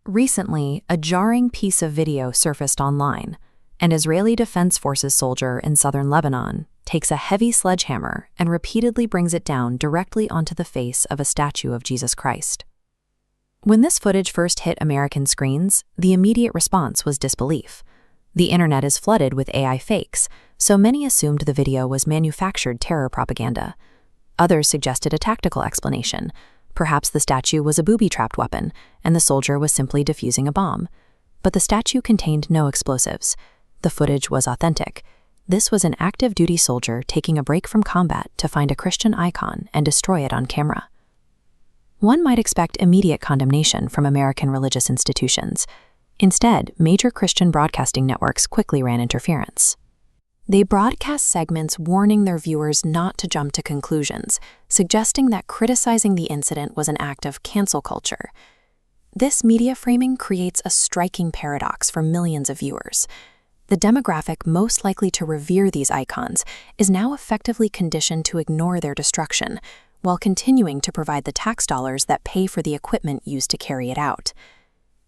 Recently, a jarring piece of video surfaced online. An Israeli Defense Forces soldier in southern Lebanon takes a heavy sledgehammer and repeatedly brings it down directly onto the face of a statue of Jesus Christ. When this footage first hit American screens, the immediate response was disbelief. The internet is flooded with AI fakes, so many assumed the video was manufactured terror propaganda. Others suggested a tactical explanation. Perhaps the statue was a booby-trapped weapon, and the soldier was simply defusing a bomb. But the statue contained no explosives. The footage was authentic. This was an active-duty soldier taking a break from combat to find a Christian icon and destroy it on camera. One might expect immediate condemnation from American religious institutions. Instead, major Christian broadcasting networks quickly ran interference. They broadcast segments warning their viewers not to jump to conclusions, suggesting that criticizing the incident was an act of cancel culture. This media framing creates a striking paradox for millions of viewers. The demographic most likely to revere these icons is now effectively conditioned to ignore their destruction, while continuing to provide the tax dollars that pay for the equipment used to carry it out.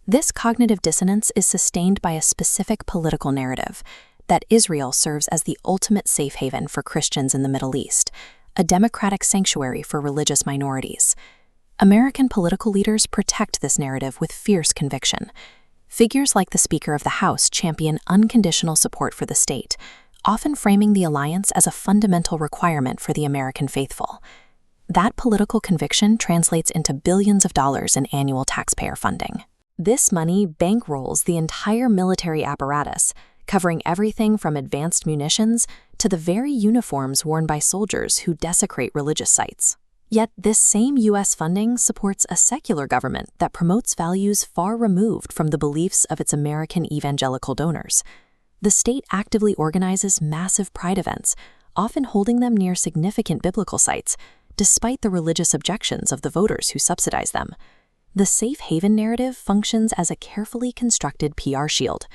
This cognitive dissonance is sustained by a specific political narrative that Israel serves as the ultimate safe haven for Christians in the Middle East, a democratic sanctuary for religious minorities. American political leaders protect this narrative with fierce conviction. Figures like the Speaker of the House champion unconditional support for the state, often framing the alliance as a fundamental requirement for the American faithful. That political conviction translates into billions of dollars in annual taxpayer funding. This money bankrolls the entire military apparatus, covering everything from advanced munitions to the very uniforms worn by soldiers who desecrate religious sites. Yet this same U.S. funding supports a secular government that promotes values far removed from the beliefs of its American evangelical donors. The state actively organizes massive pride events, often holding them near significant biblical sites, despite the religious objections of the voters who subsidize them. The safe haven narrative functions as a carefully constructed PR shield.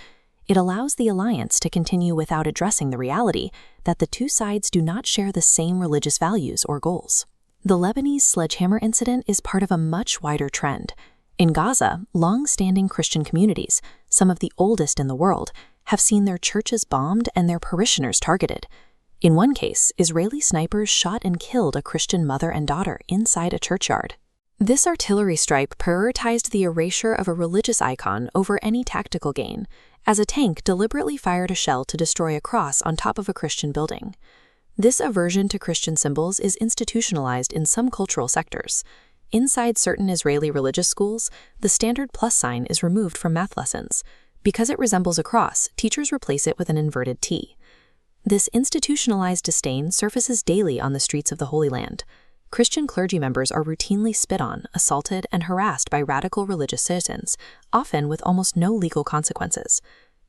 It allows the alliance to continue without addressing the reality that the two sides do not share the same religious values or goals. The Lebanese sledgehammer incident is part of a much wider trend. In Gaza, long-standing Christian communities, some of the oldest in the world, have seen their churches bombed and their parishioners targeted. In one case, Israeli snipers shot and killed a Christian mother and daughter inside a churchyard. This artillery strike prioritized the erasure of a religious icon over any tactical gain, as a tank deliberately fired a shell to destroy a cross on top of a Christian building. This aversion to Christian symbols is institutionalized in some cultural sectors. Inside certain Israeli religious schools, the standard plus sign is removed from math lessons. Because it resembles a cross, teachers replace it with an inverted T. This institutionalized disdain surfaces daily on the streets of the Holy Land. Christian clergy members are routinely spit on, assaulted, and harassed by radical religious citizens, often with almost no legal consequences.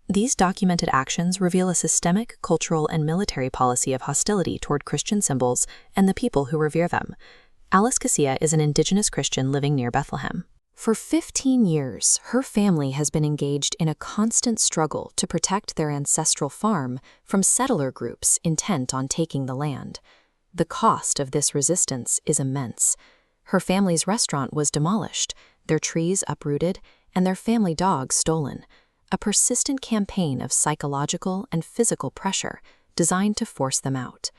These documented actions reveal a systemic, cultural, and military policy of hostility toward Christian symbols and the people who revere them. Alice Casia is an indigenous Christian living near Bethlehem. For 15 years, her family has been engaged in a constant struggle to protect their ancestral farm from settler groups intent on taking the land. The cost of this resistance is immense. Her family's restaurant was demolished, their trees uprooted, and their family dogs stolen. A persistent campaign of psychological and physical pressure designed to force them out.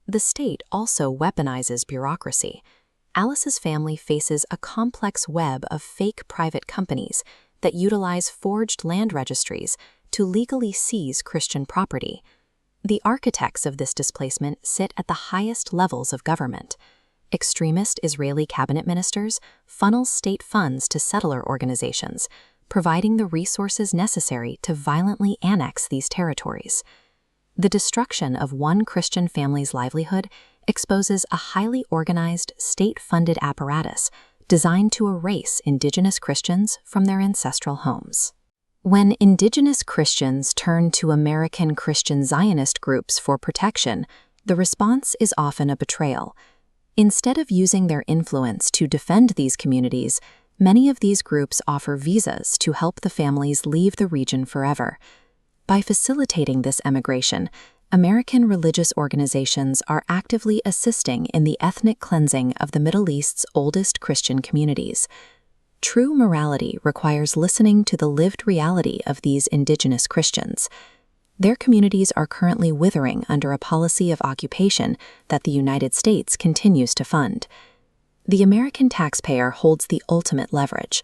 The state also weaponizes bureaucracy. Alice's family faces a complex web of fake private companies that utilize forged land registries to legally seize Christian property. The architects of this displacement sit at the highest levels of government. Extremist Israeli cabinet ministers funnel state funds to settler organizations, providing the resources necessary to violently annex these territories. The destruction of one Christian family's livelihood exposes a highly organized, state-funded apparatus designed to erase indigenous Christians from their ancestral homes. When indigenous Christians turn to American Christian Zionist groups for protection, the response is often a betrayal. Instead of using their influence to defend these communities, many of these groups offer visas to help the families leave the region forever. By facilitating this emigration, American religious organizations are actively assisting in the ethnic cleansing of the Middle East's oldest Christian communities. True morality requires listening to the lived reality of these indigenous Christians. Their communities are currently withering under a policy of occupation that the United States continues to fund. The American taxpayer holds the ultimate leverage.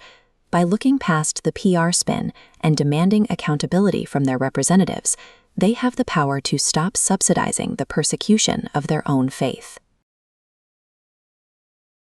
By looking past the PR spin and demanding accountability from their representatives, they have the power to stop subsidizing the persecution of their own faith.